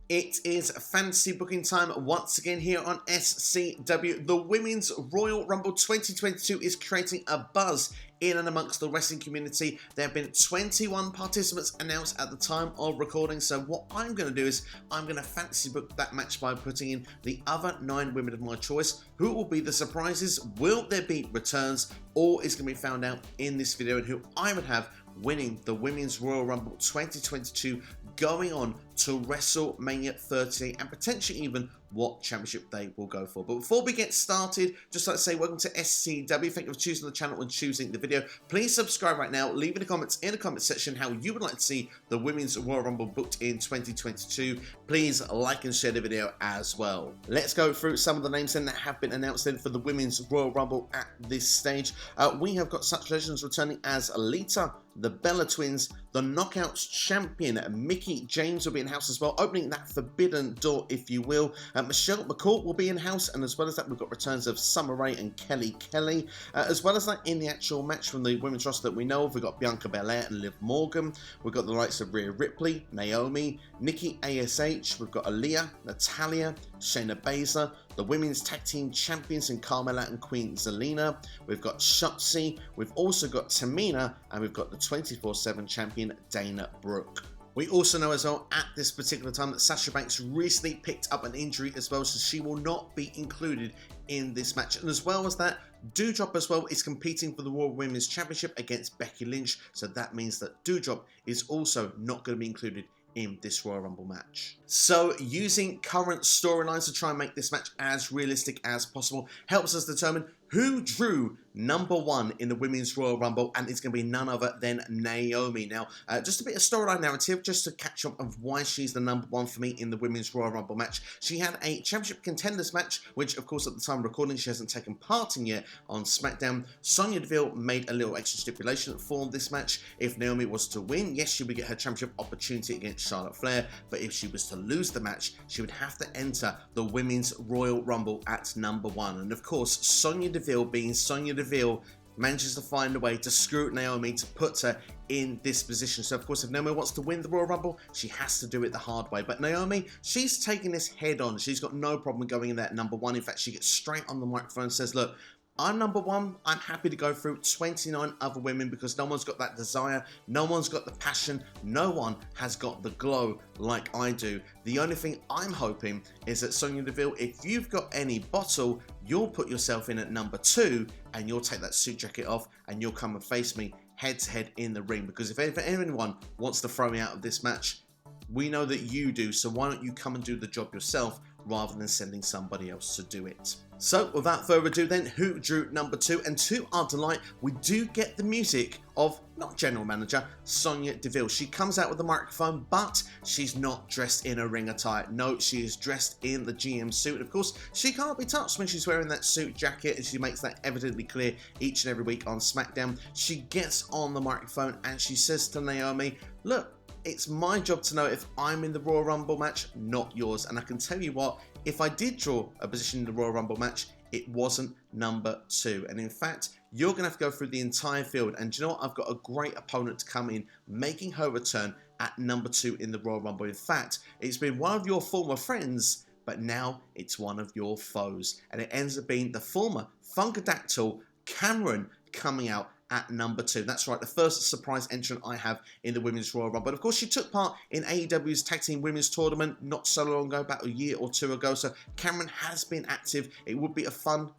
It is fantasy booking time once again here on SCW. The Women's Royal Rumble 2022 is creating a buzz in and amongst the wrestling community. There have been 21 participants announced at the time of recording, so what I'm going to do is I'm going to fantasy book that match by putting in the other 9 women of my choice. Who will be the surprises? Will there be returns? All is going to be found out in this video, and who I would have winning the Women's Royal Rumble 2022 going on to WrestleMania 30 and potentially even what championship they will go for. But before we get started, just like to say welcome to SCW. Thank you for choosing the channel and choosing the video. Please subscribe right now. Leave in the comments in the comment section how you would like to see the Women's Royal Rumble booked in 2022. Please like and share the video as well. Let's go through some of the names then that have been announced then for the Women's Royal Rumble at this stage. We have got such legends returning as Alita, the Bella Twins, the Knockouts champion Mickie James will be in house as well, opening that forbidden door, if you will. Michelle McCourt will be in house, and as well as that, we've got returns of Summer Rae and Kelly Kelly. As well as that, in the actual match from the women's roster that we know of, we've got Bianca Belair and Liv Morgan. We've got the likes of Rhea Ripley, Naomi, Nikki ASH. We've got Aaliyah, Natalya, Shayna Baszler, the women's tag team champions in Carmella and Queen Zelina. We've got Shotzi. We've also got Tamina, and we've got the 24/7 champion Dana Brooke. We also know as well at this particular time that Sasha Banks recently picked up an injury as well, so she will not be included in this match. And as well as that, Doudrop as well is competing for the Raw Women's Championship against Becky Lynch, so that means that Doudrop is also not going to be included in this Royal Rumble match. So using current storylines to try and make this match as realistic as possible helps us determine who drew #1 in the Women's Royal Rumble, and it's going to be none other than Naomi. Now, just a bit of storyline narrative, just to catch up of why she's the #1 for me in the Women's Royal Rumble match. She had a Championship Contenders match, which, of course, at the time of recording, she hasn't taken part in yet on SmackDown. Sonya Deville made a little extra stipulation for this match. If Naomi was to win, yes, she would get her championship opportunity against Charlotte Flair, but if she was to lose the match, she would have to enter the Women's Royal Rumble at #1. And, of course, Sonya Deville, being Sonya Deville, manages to find a way to screw Naomi to put her in this position. So, of course, if Naomi wants to win the Royal Rumble, she has to do it the hard way. But Naomi, she's taking this head on. She's got no problem going in there at #1. In fact, she gets straight on the microphone and says, look, I'm #1, I'm happy to go through 29 other women because no one's got that desire, no one's got the passion, no one has got the glow like I do. The only thing I'm hoping is that Sonya Deville, if you've got any bottle, you'll put yourself in at #2 and you'll take that suit jacket off and you'll come and face me head to head in the ring. Because if anyone wants to throw me out of this match, we know that you do, so why don't you come and do the job yourself rather than sending somebody else to do it. So without further ado then, who drew #2? And to our delight, we do get the music of, not General Manager, Sonya Deville. She comes out with the microphone, but she's not dressed in a ring attire. No, she is dressed in the GM suit. Of course, she can't be touched when she's wearing that suit jacket, and she makes that evidently clear each and every week on SmackDown. She gets on the microphone and she says to Naomi, look, it's my job to know if I'm in the Royal Rumble match, not yours. And I can tell you what, if I did draw a position in the Royal Rumble match, it wasn't #2. And in fact, you're going to have to go through the entire field. And do you know what? I've got a great opponent to come in, making her return at #2 in the Royal Rumble. In fact, it's been one of your former friends, but now it's one of your foes. And it ends up being the former Funkadactyl Cameron coming out at #2. That's right, the first surprise entrant I have in the Women's Royal Rumble. But of course, she took part in AEW's Tag Team Women's Tournament not so long ago, about a year or two ago. So Cameron has been active. It would be a fun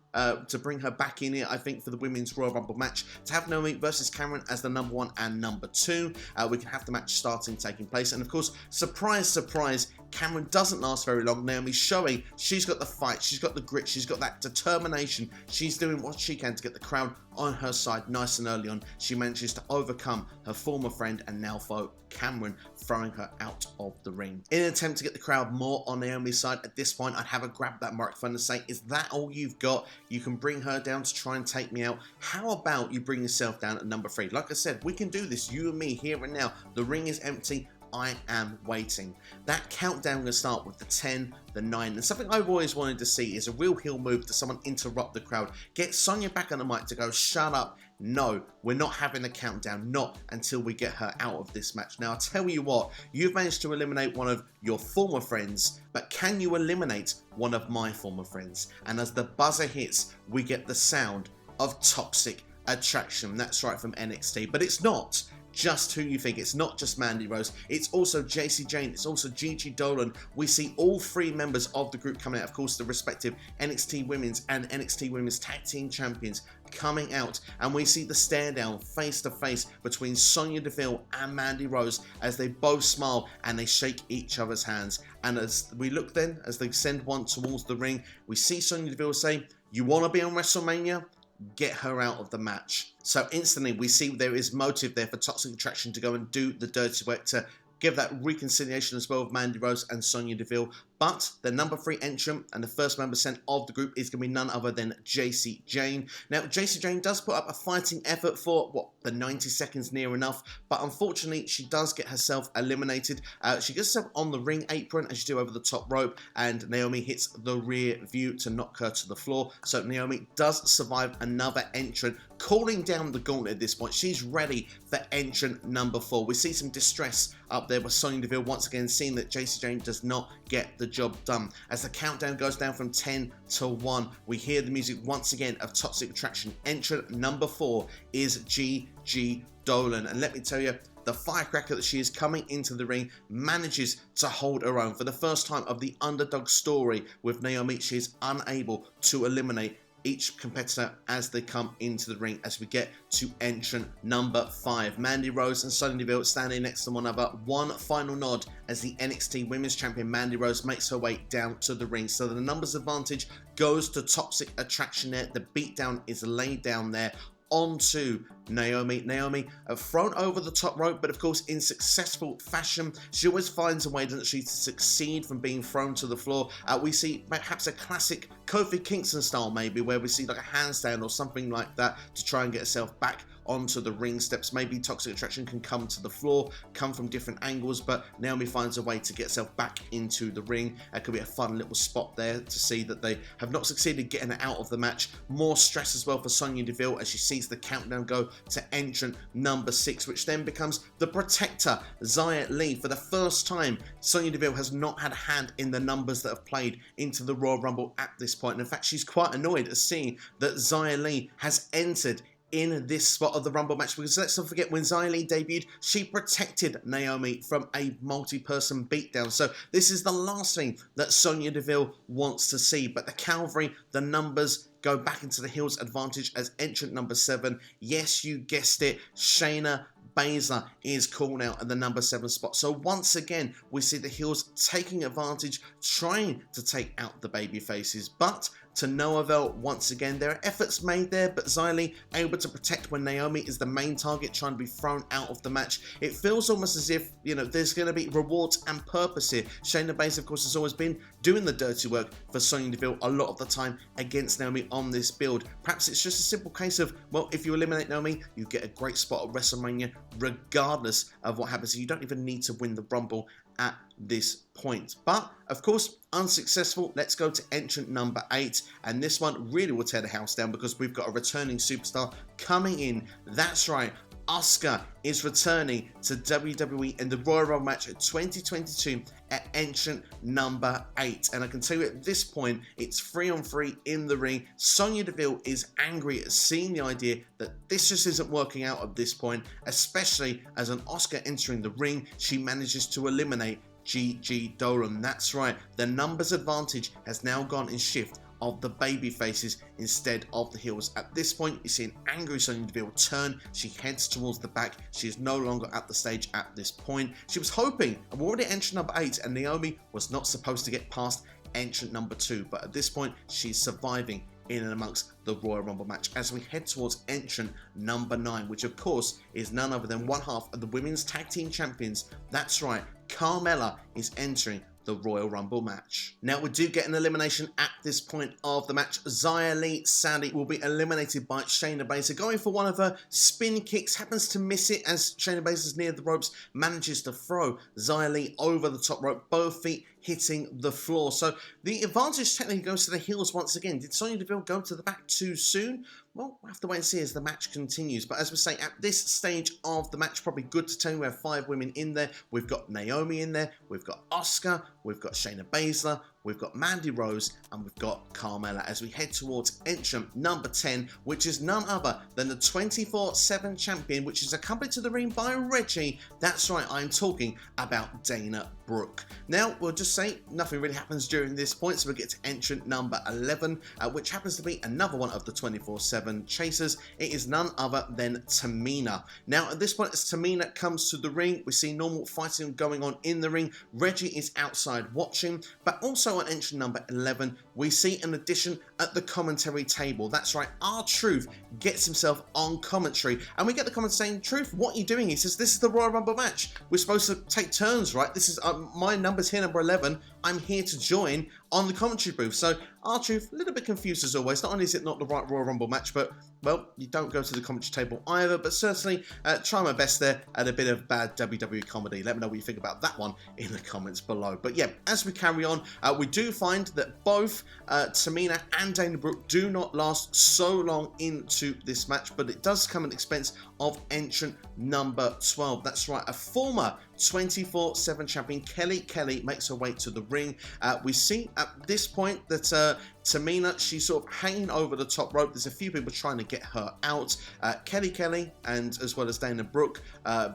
to bring her back in here, I think, for the Women's Royal Rumble match. To have Naomi versus Cameron as the #1 and #2, we can have the match taking place. And of course, surprise, surprise, Cameron doesn't last very long. Naomi's showing she's got the fight, she's got the grit, she's got that determination. She's doing what she can to get the crowd on her side nice and early on. She manages to overcome her former friend and now foe, Cameron, throwing her out of the ring. In an attempt to get the crowd more on Naomi's side, at this point, I'd have her grab that microphone and say, is that all you've got? You can bring her down to try and take me out. How about you bring yourself down at #3? Like I said, we can do this, you and me, here and now. The ring is empty. I am waiting. That countdown will start with the 10, the 9, and something I've always wanted to see is a real heel move to someone interrupt the crowd. Get Sonya back on the mic to go, shut up. No, we're not having a countdown, not until we get her out of this match. Now, I'll tell you what, you've managed to eliminate one of your former friends, but can you eliminate one of my former friends? And as the buzzer hits, we get the sound of Toxic Attraction. That's right, from NXT, but it's not just who you think. It's not just Mandy Rose, it's also JC Jane, it's also Gigi Dolan. We see all three members of the group coming out, of course the respective NXT Women's and NXT Women's Tag Team Champions coming out, and we see the stare down face to face between Sonya Deville and Mandy Rose as they both smile and they shake each other's hands. And as we look then, as they send one towards the ring, we see Sonya Deville say, "You want to be on WrestleMania? Get her out of the match." So instantly we see there is motive there for Toxic Attraction to go and do the dirty work to give that reconciliation as well of Mandy Rose and Sonya Deville. But the number 3 entrant and the first member sent of the group is going to be none other than JC Jane. Now, JC Jane does put up a fighting effort for, the 90 seconds near enough, but unfortunately, she does get herself eliminated. She gets herself on the ring apron as she do over the top rope, and Naomi hits the rear view to knock her to the floor. So Naomi does survive another entrant, calling down the gauntlet at this point. She's ready for entrant number 4. We see some distress up there with Sonya Deville once again, seeing that JC Jane does not get the job done. As the countdown goes down from 10 to 1, we hear the music once again of Toxic Attraction. Entrant number 4 is Gigi Dolan, and let me tell you, the firecracker that she is coming into the ring manages to hold her own. For the first time of the underdog story with Naomi, she is unable to eliminate each competitor as they come into the ring, as we get to entrant number 5. Mandy Rose and Sonya Deville standing next to one another. One final nod as the NXT Women's Champion Mandy Rose makes her way down to the ring. So the numbers advantage goes to Toxic Attraction there. The beatdown is laid down there onto Naomi. Naomi thrown over the top rope, but of course in successful fashion. She always finds a way, doesn't she, to succeed from being thrown to the floor. We see perhaps a classic Kofi Kingston style, maybe, where we see like a handstand or something like that to try and get herself back onto the ring steps. Maybe Toxic Attraction can come to the floor, come from different angles, but Naomi finds a way to get herself back into the ring. It could be a fun little spot there to see that they have not succeeded getting her out of the match. More stress as well for Sonya Deville as she sees the countdown go to entrant number 6, which then becomes the Protector, Xia Li. For the first time, Sonya Deville has not had a hand in the numbers that have played into the Royal Rumble at this point. And in fact, she's quite annoyed at seeing that Xia Li has entered in this spot of the Rumble match, because let's not forget, when Xia Li debuted, she protected Naomi from a multi-person beatdown. So this is the last thing that Sonya Deville wants to see. But the cavalry, the numbers, go back into the heels' advantage as entrant number 7. Yes, you guessed it, Shayna Baszler is called out at the number 7 spot. So once again, we see the heels taking advantage, trying to take out the baby faces, but to no avail once again. There are efforts made there, but Xia Li able to protect when Naomi is the main target, trying to be thrown out of the match. It feels almost as if, there's going to be rewards and purpose here. Shayna Baszler, of course, has always been doing the dirty work for Sonya Deville a lot of the time against Naomi on this build. Perhaps it's just a simple case of, well, if you eliminate Naomi, you get a great spot at WrestleMania, regardless of what happens. You don't even need to win the Rumble at this point. But of course, unsuccessful. Let's go to entrant number 8, and this one really will tear the house down because we've got a returning superstar coming in. That's right, Asuka is returning to WWE in the Royal Rumble match at 2022 at entrant number 8. And I can tell you at this point, it's 3-on-3 in the ring. Sonya Deville is angry at seeing the idea that this just isn't working out at this point, especially as an Asuka entering the ring, she manages to eliminate Gigi Dolan. That's right, the numbers advantage has now gone in shift of the baby faces instead of the heels. At this point, you see an angry Sonya Deville turn. She heads towards the back. She is no longer at the stage at this point. She was hoping, and we're already at entrant number 8, and Naomi was not supposed to get past entrant number 2, but at this point, she's surviving in and amongst the Royal Rumble match as we head towards entrant number 9, which of course is none other than one half of the Women's Tag Team Champions. That's right, Carmella is entering the Royal Rumble match. Now, we do get an elimination at this point of the match. Xia Li, sadly, will be eliminated by Shayna Baszler, going for one of her spin kicks, happens to miss it as Shayna Baszler's near the ropes, manages to throw Xia Li over the top rope, both feet hitting the floor. So the advantage technically goes to the heels once again. Did Sonya Deville go to the back too soon? Well, we'll have to wait and see as the match continues. But as we say, at this stage of the match, probably good to tell you we have 5 women in there. We've got Naomi in there, we've got Asuka, we've got Shayna Baszler, we've got Mandy Rose, and we've got Carmella as we head towards entrant number 10, which is none other than the 24/7 champion, which is accompanied to the ring by Reggie. That's right, I'm talking about Dana Brooke. Now, we'll just say nothing really happens during this point, so we'll get to entrant number 11, which happens to be another one of the 24/7 chasers. It is none other than Tamina. Now, at this point, as Tamina comes to the ring, we see normal fighting going on in the ring. Reggie is outside watching, but also on entrant number 11, we see an addition at the commentary table. That's right, R-Truth gets himself on commentary, and we get the comment saying, "Truth, what are you doing?" He says, "This is the Royal Rumble match. We're supposed to take turns, right? This is my number's here, number 11. I'm here to join on the commentary booth." So R-Truth, a little bit confused as always. Not only is it not the right Royal Rumble match, but, well, you don't go to the commentary table either. But certainly, try my best there at a bit of bad WWE comedy. Let me know what you think about that one in the comments below. But yeah, as we carry on, we do find that both Tamina and Dana Brooke do not last so long into this match, but it does come at the expense of entrant number 12. That's right, a former 24/7 champion, Kelly makes her way to the ring. We see at this point that Tamina, she's sort of hanging over the top rope. There's a few people trying to get her out. Kelly, and as well as Dana Brooke,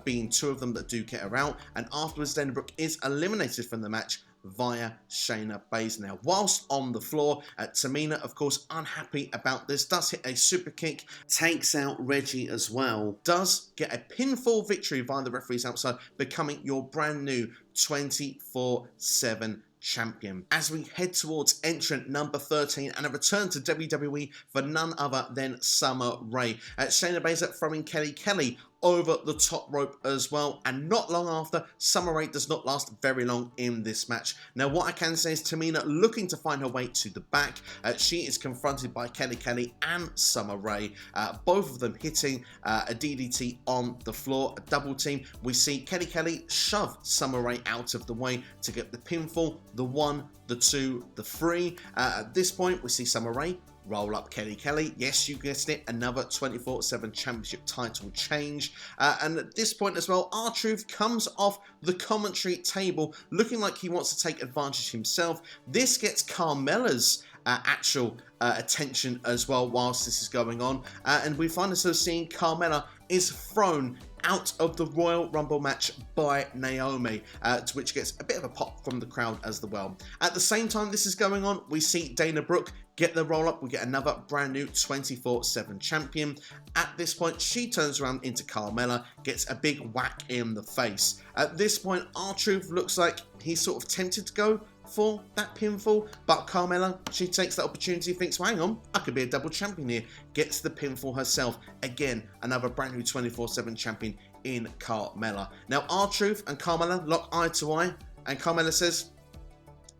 being 2 of them that do get her out. And afterwards, Dana Brooke is eliminated from the match via Shayna Baszler. Now, whilst on the floor, Tamina, of course, unhappy about this, does hit a super kick, takes out Reggie as well, does get a pinfall victory via the referees outside, becoming your brand new 24/7 champion. As we head towards entrant number 13 and a return to WWE for none other than Summer Rae. Shayna Baszler throwing Kelly over the top rope as well, and not long after, Summer Rae does not last very long in this match. Now, what I can say is Tamina looking to find her way to the back. She is confronted by Kelly and Summer Rae, both of them hitting a DDT on the floor, a double team. We see Kelly shove Summer Rae out of the way to get the pinfall, the 1, the 2, the 3. At this point, we see Summer Rae roll up Kelly. Yes, you guessed it, another 24/7 championship title change. And at this point as well, R-Truth comes off the commentary table looking like he wants to take advantage himself. This gets Carmella's actual attention as well whilst this is going on. And we find ourselves seeing Carmella is thrown out of the Royal Rumble match by Naomi, to which gets a bit of a pop from the crowd as well. At the same time this is going on, we see Dana Brooke get the roll up. We get another brand new 24/7 champion. At this point, she turns around into Carmella, gets a big whack in the face. At this point, R-Truth looks like he's sort of tempted to go for that pinfall, but Carmella, she takes that opportunity, thinks, well, hang on, I could be a double champion here, gets the pinfall herself. Again, another brand new 24/7 champion in Carmella. Now, R-Truth and Carmella lock eye to eye, and Carmella says,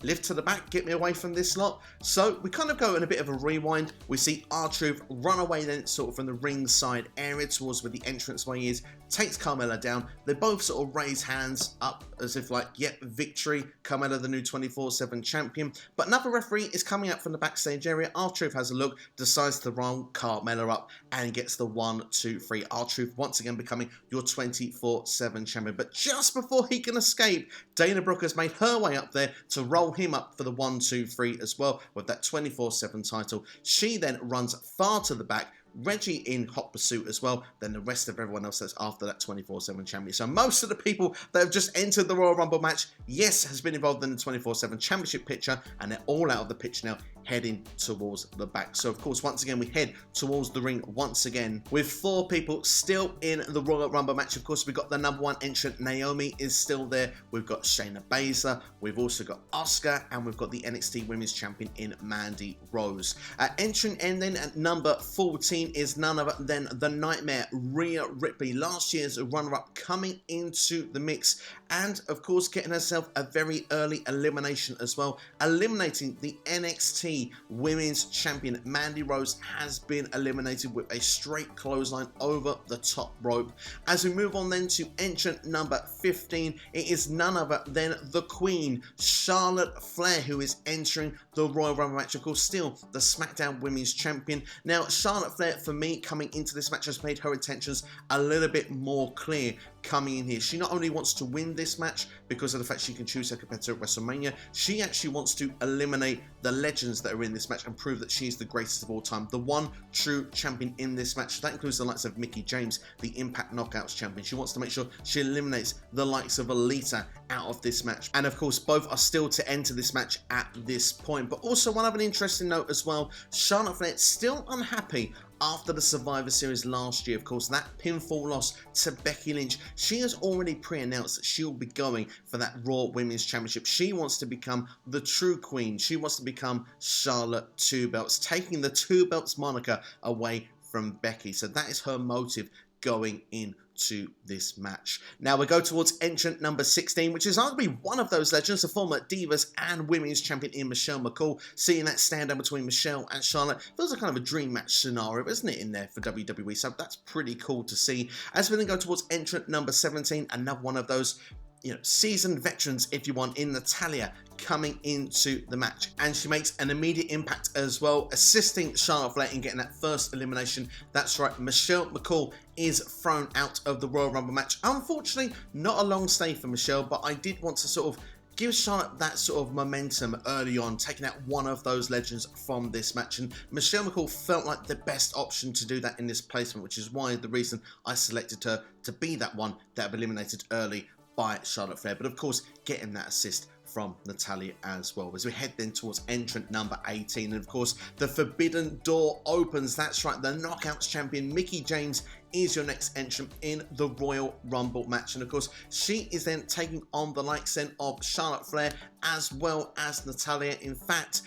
lift to the back, get me away from this lot. So we kind of go in a bit of a rewind. We see R-Truth run away then sort of from the ringside area towards where the entranceway is, takes Carmella down. They both sort of raise hands up as if like, yep, victory, Carmella the new 24/7 champion. But another referee is coming up from the backstage area. R-Truth has a look, decides to roll Carmella up and gets the 1, 2, 3. R-Truth once again becoming your 24/7 champion. But just before he can escape, Dana Brooke has made her way up there to roll him up for the 1, 2, 3 as well with that 24/7 title. She then runs far to the back, Reggie in hot pursuit as well, then the rest of everyone else that's after that 24/7 champion. So most of the people that have just entered the Royal Rumble match, yes, has been involved in the 24/7 championship picture, and they're all out of the picture now, heading towards the back. So of course, once again, we head towards the ring once again with 4 people still in the Royal Rumble match. Of course, we've got the number 1 entrant, Naomi is still there. We've got Shayna Baszler, we've also got Asuka, and we've got the NXT Women's Champion in Mandy Rose. Entrant ending at number 14 is none other than the Nightmare, Rhea Ripley, last year's runner-up, coming into the mix and of course getting herself a very early elimination as well, eliminating the NXT Women's Champion. Mandy Rose has been eliminated with a straight clothesline over the top rope. As we move on then to entrant number 15, it is none other than the Queen, Charlotte Flair, who is entering the Royal Rumble match. Of course, still the SmackDown Women's Champion. Now, Charlotte Flair, for me, coming into this match, has made her intentions a little bit more clear coming in here. She not only wants to win this match because of the fact she can choose her competitor at WrestleMania, she actually wants to eliminate the legends that are in this match and prove that she is the greatest of all time, the one true champion in this match. That includes the likes of Mickie James, the Impact Knockouts champion. She wants to make sure she eliminates the likes of Alita out of this match. And of course, both are still to enter this match at this point. But also, one of an interesting note as well, Charlotte Flair still unhappy after the Survivor Series last year. Of course, that pinfall loss to Becky Lynch. She has already pre-announced that she will be going for that Raw Women's Championship. She wants to become the true queen. She wants to become Charlotte Two Belts, taking the Two Belts moniker away from Becky. So that is her motive going into this match. Now we go towards entrant number 16, which is arguably one of those legends, the former Divas and Women's Champion in Michelle McCool. Seeing that stand down between Michelle and Charlotte feels like kind of a dream match scenario, isn't it, in there for WWE? So that's pretty cool to see. As we then go towards entrant number 17, another one of those, you know, seasoned veterans, if you want, in Natalya, coming into the match, and she makes an immediate impact as well, assisting Charlotte Flair in getting that first elimination. That's right, Michelle McCool is thrown out of the Royal Rumble match. Unfortunately, not a long stay for Michelle, but I did want to sort of give Charlotte that sort of momentum early on, taking out one of those legends from this match, and Michelle McCool felt like the best option to do that in this placement, which is why the reason I selected her to be that one that eliminated early by Charlotte Flair. But of course, getting that assist from Natalya as well. As we head then towards entrant number 18, and of course the forbidden door opens. That's right, the Knockouts champion Mickie James is your next entrant in the Royal Rumble match, and of course she is then taking on the likes then of Charlotte Flair as well as Natalya. In fact,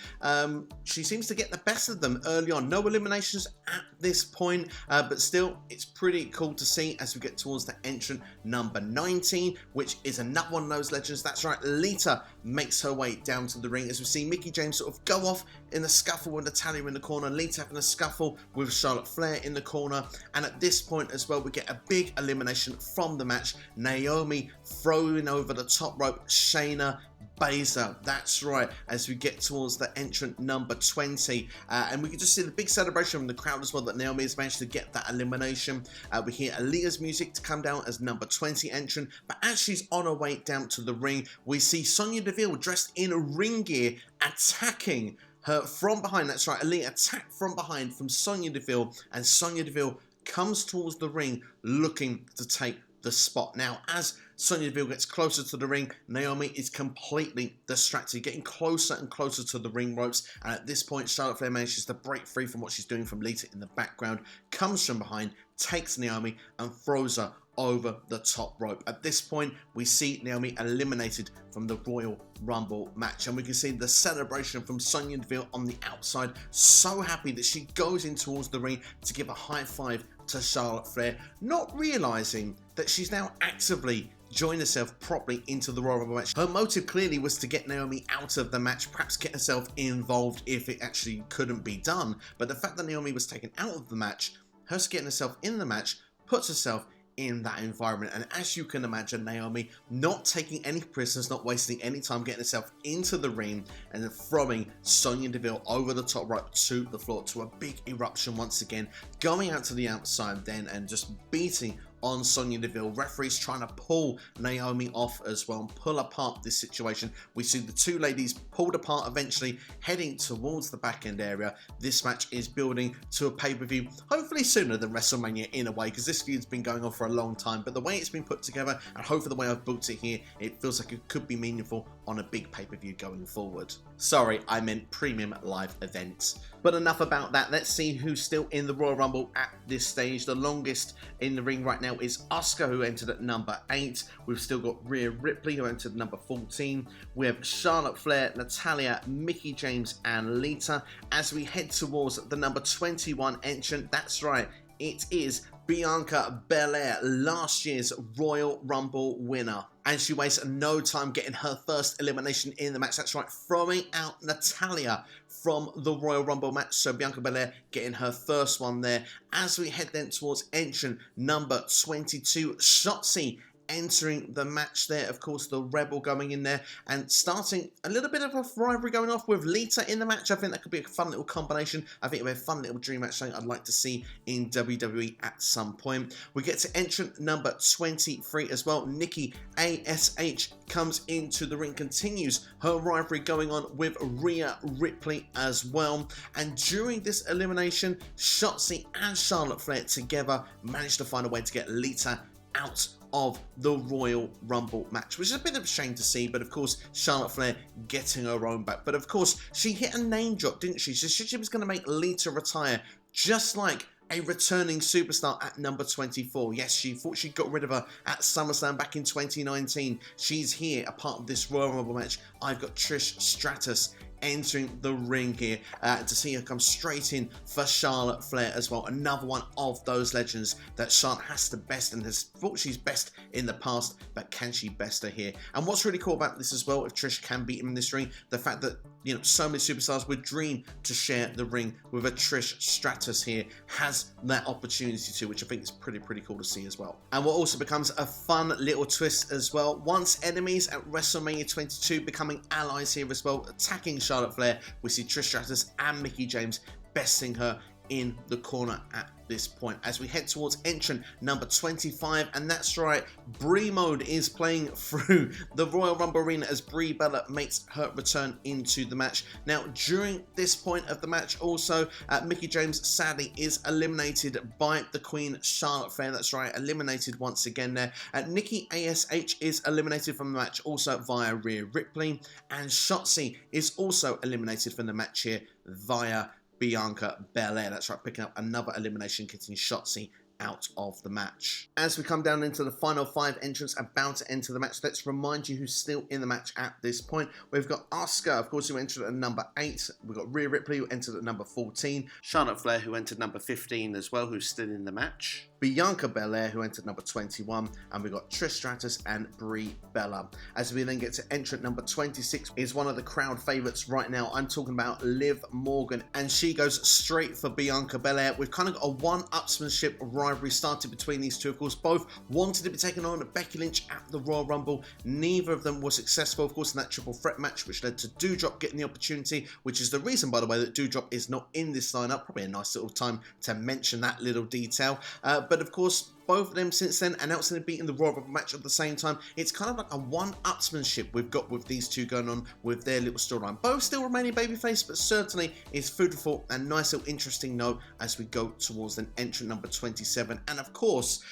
she seems to get the best of them early on. No eliminations at this point, but still it's pretty cool to see as we get towards the entrant number 19, which is another one of those legends. That's right, Lita makes her way down to the ring as we see Mickie James sort of go off in a scuffle with Natalya in the corner, Lita having a scuffle with Charlotte Flair in the corner, and at this point as well we get a big elimination from the match. Naomi throwing over the top rope Shayna Baszler. That's right, as we get towards the entrant number 20, and we can just see the big celebration from the crowd as well that Naomi has managed to get that elimination. We hear Aaliyah's music to come down as number 20 entrant, but as she's on her way down to the ring, we see Sonya Deville dressed in ring gear attacking her from behind. That's right, Aaliyah attacked from behind from Sonya Deville, and Sonya Deville comes towards the ring looking to take the spot. Now, as Sonya Deville gets closer to the ring, Naomi is completely distracted, getting closer and closer to the ring ropes, and at this point Charlotte Flair manages to break free from what she's doing from Lita in the background, comes from behind, takes Naomi and throws her over the top rope. At this point, we see Naomi eliminated from the Royal Rumble match, and we can see the celebration from Sonya Deville on the outside, so happy that she goes in towards the ring to give a high five to Charlotte Flair, not realizing that she's now actively joined herself properly into the Royal Rumble match. Her motive clearly was to get Naomi out of the match, perhaps get herself involved if it actually couldn't be done, but the fact that Naomi was taken out of the match, her getting herself in the match, puts herself in that environment. And as you can imagine, Naomi not taking any prisoners, not wasting any time, getting herself into the ring and then throwing Sonya Deville over the top rope to the floor, to a big eruption once again, going out to the outside then and just beating on Sonya Deville. Referees trying to pull Naomi off as well and pull apart this situation. We see the two ladies pulled apart, eventually heading towards the back end area. This match is building to a pay-per-view, hopefully sooner than WrestleMania in a way, because this feud's been going on for a long time, but the way it's been put together and hopefully the way I've booked it here, it feels like it could be meaningful on a big pay-per-view going forward. Sorry, I meant premium live events. But enough about that. Let's see who's still in the Royal Rumble at this stage. The longest in the ring right now is Asuka, who entered at number 8. We've still got Rhea Ripley, who entered number 14. We have Charlotte Flair, Natalya, Mickie James, and Lita. As we head towards the number 21 entrant, that's right, it is Bianca Belair, last year's Royal Rumble winner. And she wastes no time getting her first elimination in the match. That's right, throwing out Natalya from the Royal Rumble match. So Bianca Belair getting her first one there. As we head then towards entrant number 22, Shotzi entering the match there. Of course, the Rebel going in there and starting a little bit of a rivalry going off with Lita in the match. I think that could be a fun little combination. I think it'll be a fun little dream match, something I'd like to see in WWE at some point. We get to entrant number 23 as well. Nikki ASH comes into the ring, continues her rivalry going on with Rhea Ripley as well. And during this elimination, Shotzi and Charlotte Flair together managed to find a way to get Lita out of the Royal Rumble match, which is a bit of a shame to see, but of course Charlotte Flair getting her own back. But of course she hit a name drop, didn't she? She was going to make Lita retire, just like a returning superstar at number 24. Yes, she thought she got rid of her at SummerSlam back in 2019. She's here, a part of this Royal Rumble match. I've got Trish Stratus entering the ring here to see her come straight in for Charlotte Flair as well. Another one of those legends that Charlotte has to best and has thought she's best in the past, but can she best her here? And what's really cool about this as well, if Trish can beat him in this ring, the fact that, you know, so many superstars would dream to share the ring with a Trish Stratus here, has that opportunity to, which I think is pretty cool to see as well. And what also becomes a fun little twist as well, once enemies at WrestleMania 22 becoming allies here as well, attacking Charlotte Flair, we see Trish Stratus and Mickie James besting her in the corner at this point as we head towards entrant number 25. And that's right, Brie mode is playing through the Royal Rumble arena as Brie Bella makes her return into the match. Now during this point of the match also, Mickie James sadly is eliminated by the Queen Charlotte Flair. That's right, eliminated once again there. Nikki ASH is eliminated from the match also via Rhea Ripley, and Shotzi is also eliminated from the match here via Bianca Belair. That's right, picking up another elimination, getting Shotzi out of the match. As we come down into the final 5 entrants about to enter the match, let's remind you who's still in the match at this point. We've got Asuka, of course, who entered at number 8. We've got Rhea Ripley, who entered at number 14. Charlotte Flair, who entered number 15 as well, who's still in the match. Bianca Belair, who entered number 21, and we've got Trish Stratus and Brie Bella. As we then get to entrant number 26, is one of the crowd favourites right now. I'm talking about Liv Morgan, and she goes straight for Bianca Belair. We've kind of got a one-upsmanship rivalry started between these two. Of course, both wanted to be taken on at Becky Lynch at the Royal Rumble. Neither of them were successful, of course, in that triple threat match, which led to Doudrop getting the opportunity, which is the reason, by the way, that Doudrop is not in this lineup. Probably a nice little time to mention that little detail. But of course, both of them since then announcing and beating the Royal Rumble match at the same time. It's kind of like a one-upsmanship we've got with these two going on with their little storyline. Both still remaining babyface, but certainly is food for thought and nice little interesting note as we go towards an entrant number 27. And of course,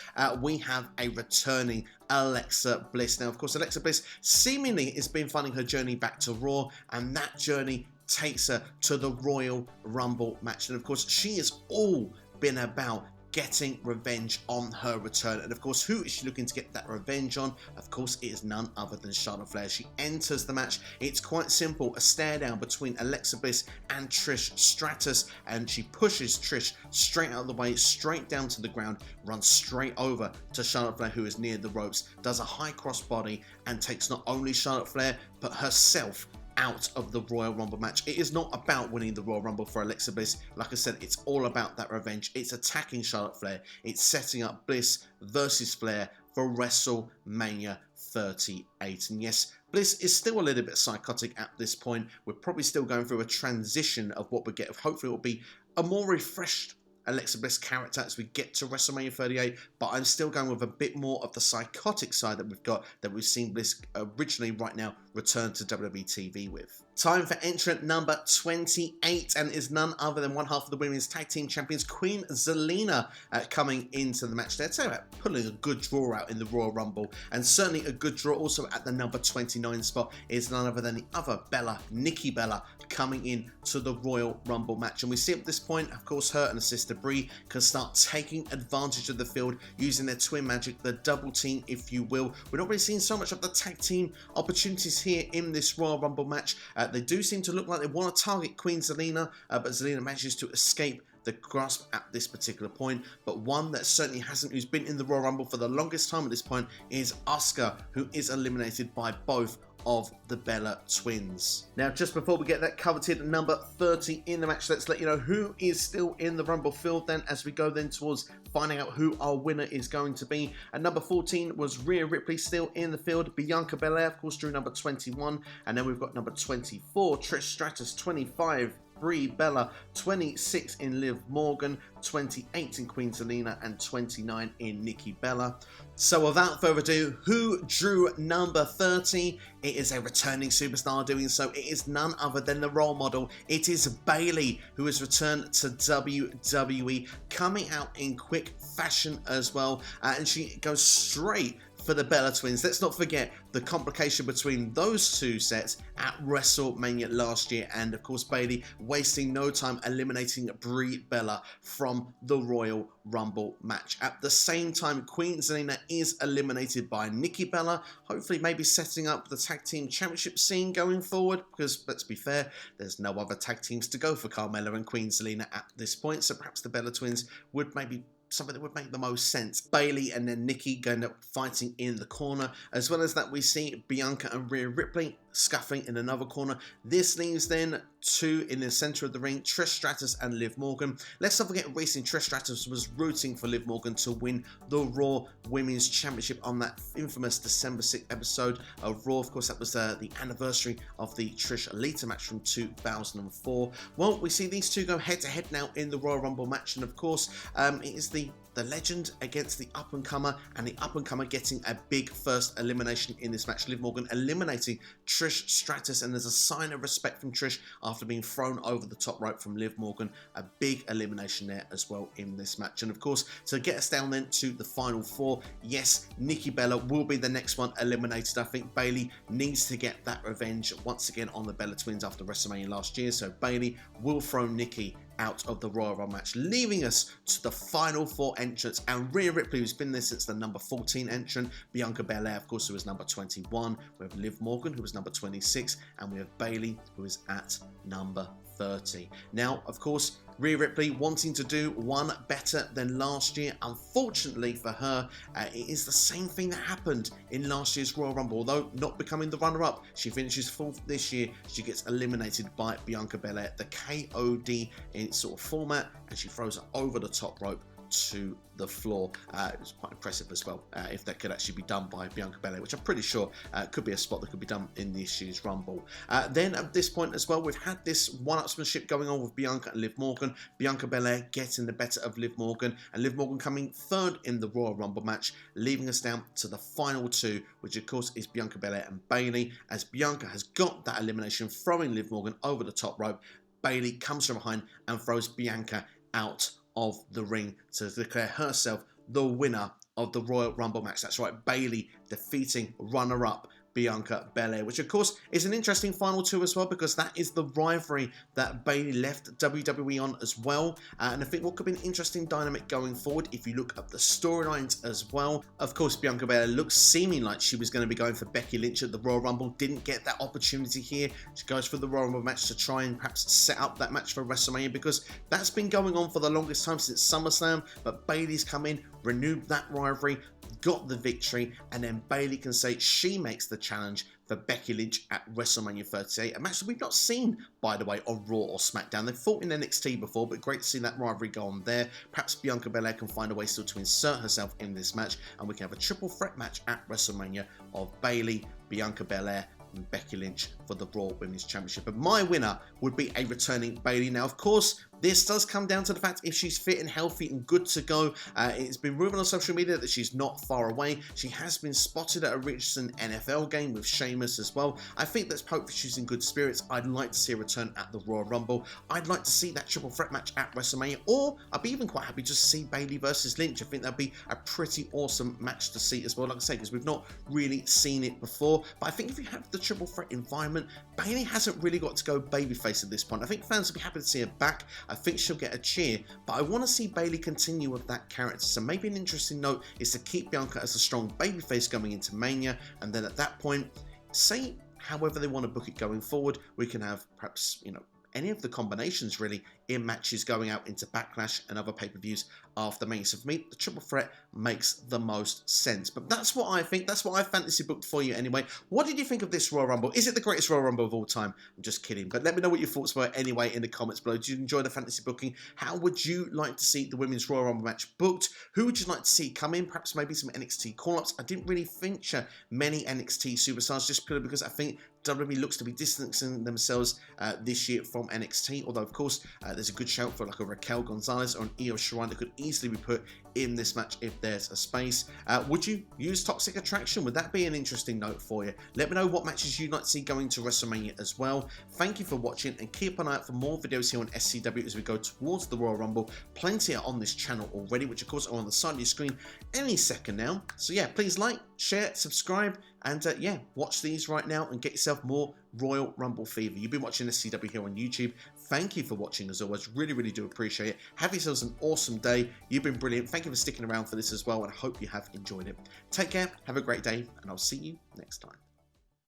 we have a returning Alexa Bliss. Now, of course, Alexa Bliss seemingly has been finding her journey back to Raw, and that journey takes her to the Royal Rumble match. And of course, she has all been about getting revenge on her return. And of course, who is she looking to get that revenge on? Of course, it is none other than Charlotte Flair. She enters the match. It's quite simple, a stare down between Alexa Bliss and Trish Stratus, and she pushes Trish straight out of the way, straight down to the ground, runs straight over to Charlotte Flair, who is near the ropes, does a high cross body, and takes not only Charlotte Flair, but herself out of the Royal Rumble match. It is not about winning the Royal Rumble for Alexa Bliss. Like I said, it's all about that revenge. It's attacking Charlotte Flair. It's setting up Bliss versus Flair for WrestleMania 38. And yes, Bliss is still a little bit psychotic at this point. We're probably still going through a transition of what we get. Hopefully it will be a more refreshed Alexa Bliss character as we get to WrestleMania 38, but I'm still going with a bit more of the psychotic side that we've got, that we've seen Bliss originally right now return to WWE TV with. Time for entrant number 28, and is none other than one half of the Women's Tag Team Champions, Queen Zelina, coming into the match there. Tell you about pulling a good draw out in the Royal Rumble, and certainly a good draw also at the number 29 spot is none other than the other Bella, Nikki Bella, coming in to the Royal Rumble match. And we see at this point, of course, her and her sister Brie can start taking advantage of the field, using their twin magic, the double team, if you will. We're not really seeing so much of the tag team opportunities here in this Royal Rumble match. They do seem to look like they want to target Queen Zelina, but Zelina manages to escape the grasp at this particular point, but one that certainly hasn't, who's been in the Royal Rumble for the longest time at this point, is Asuka, who is eliminated by both of the Bella twins. Now, just before we get that coveted number 30 in the match, let's let you know who is still in the Rumble field then, as we go then towards finding out who our winner is going to be. At number 14 was Rhea Ripley still in the field. Bianca Belair, of course, drew number 21. And then we've got number 24, Trish Stratus, 25, Brie Bella, 26 in Liv Morgan, 28 in Queen Zelina, and 29 in Nikki Bella. So without further ado, who drew number 30? It is a returning superstar doing so. It is none other than the role model. It is Bayley, who has returned to WWE, coming out in quick fashion as well, and she goes straight for the Bella twins. Let's not forget the complication between those two sets at WrestleMania last year, and of course Bayley wasting no time eliminating Brie Bella from the Royal Rumble match. At the same time, Queen Zelina is eliminated by Nikki Bella, hopefully maybe setting up the tag team championship scene going forward, because let's be fair, there's no other tag teams to go for Carmella and Queen Zelina at this point, so perhaps the Bella twins would maybe something that would make the most sense. Bayley and then Nikki going up fighting in the corner. As well as that, we see Bianca and Rhea Ripley scuffling in another corner. This leaves then two in the center of the ring, Trish Stratus and Liv Morgan. Let's not forget recently Trish Stratus was rooting for Liv Morgan to win the Raw Women's Championship on that infamous December 6th episode of Raw. Of course, that was the anniversary of the Trish Alita match from 2004. Well, we see these two go head to head now in the Royal Rumble match, and of course, it is the legend against the up-and-comer, and the up-and-comer getting a big first elimination in this match. Liv Morgan eliminating Trish Stratus, and there's a sign of respect from Trish after being thrown over the top rope from Liv Morgan. A big elimination there as well in this match. And of course, to get us down then to the final four, yes, Nikki Bella will be the next one eliminated. I think Bayley needs to get that revenge once again on the Bella twins after WrestleMania last year, so Bayley will throw Nikki out of the Royal Rumble match, leaving us to the final four entrants. And Rhea Ripley, who's been there since the number 14 entrant, Bianca Belair, of course, who was number 21, we have Liv Morgan, who was number 26, and we have Bayley, who is at number 30. Now, of course, Rhea Ripley wanting to do one better than last year. Unfortunately for her, it is the same thing that happened in last year's Royal Rumble. Although not becoming the runner-up, she finishes fourth this year. She gets eliminated by Bianca Belair, the KOD in sort of format, and she throws her over the top rope to the floor. It was quite impressive as well, if that could actually be done by Bianca Belair, which I'm pretty sure could be a spot that could be done in this year's Rumble. Then at this point as well, we've had this one-upsmanship going on with Bianca and Liv Morgan. Bianca Belair getting the better of Liv Morgan, and Liv Morgan coming third in the Royal Rumble match, leaving us down to the final two, which of course is Bianca Belair and Bayley. As Bianca has got that elimination, throwing Liv Morgan over the top rope, Bayley comes from behind and throws Bianca out of the ring to declare herself the winner of the Royal Rumble match. That's right, Bayley defeating runner-up Bianca Belair, which of course is an interesting final two as well, because that is the rivalry that Bayley left WWE on as well, and I think what could be an interesting dynamic going forward if you look at the storylines as well. Of course, Bianca Belair looks seeming like she was going to be going for Becky Lynch at the Royal Rumble, didn't get that opportunity here. She goes for the Royal Rumble match to try and perhaps set up that match for WrestleMania, because that's been going on for the longest time since SummerSlam, but Bayley's come in, renewed that rivalry, got the victory, and then Bayley can say she makes the challenge for Becky Lynch at WrestleMania 38, a match that we've not seen, by the way, on Raw or SmackDown. They've fought in NXT before, but great to see that rivalry go on there. Perhaps Bianca Belair can find a way still to insert herself in this match, and we can have a triple threat match at WrestleMania of Bayley, Bianca Belair, and Becky Lynch for the Raw Women's Championship. But my winner would be a returning Bayley. Now, of course, this does come down to the fact if she's fit and healthy and good to go. It's been rumored on social media that she's not far away. She has been spotted at a recent NFL game with Sheamus as well. I think that's hopefully she's in good spirits. I'd like to see a return at the Royal Rumble. I'd like to see that triple threat match at WrestleMania, or I'd be even quite happy just to see Bayley versus Lynch. I think that'd be a pretty awesome match to see as well, like I say, because we've not really seen it before. But I think if you have the triple threat environment, Bayley hasn't really got to go babyface at this point. I think fans will be happy to see her back. I think she'll get a cheer, but I want to see Bayley continue with that character. So maybe an interesting note is to keep Bianca as a strong babyface going into Mania, and then at that point, say however they want to book it going forward, we can have perhaps, you know, any of the combinations really in matches going out into Backlash and other pay-per-views after Mania. So for me, the triple threat makes the most sense. But that's what I think. That's what I fantasy booked for you anyway. What did you think of this Royal Rumble? Is it the greatest Royal Rumble of all time? I'm just kidding. But let me know what your thoughts were anyway in the comments below. Did you enjoy the fantasy booking? How would you like to see the Women's Royal Rumble match booked? Who would you like to see come in? Perhaps maybe some NXT call-ups. I didn't really feature many NXT superstars just purely because I think WWE looks to be distancing themselves this year from NXT, although of course there's a good shout for like a Raquel Gonzalez or an Io Shirai that could easily be put in this match if there's a space. Would you use Toxic Attraction? Would that be an interesting note for you? Let me know what matches you'd like to see going to WrestleMania as well. Thank you for watching and keep an eye out for more videos here on SCW as we go towards the Royal Rumble. Plenty are on this channel already, which of course are on the side of your screen any second now. So yeah, please like, share, subscribe, and yeah, watch these right now and get yourself more Royal Rumble fever. You've been watching SCW here on YouTube. Thank you for watching as always. Really, really do appreciate it. Have yourselves an awesome day. You've been brilliant. Thank you for sticking around for this as well, and I hope you have enjoyed it. Take care, have a great day, and I'll see you next time.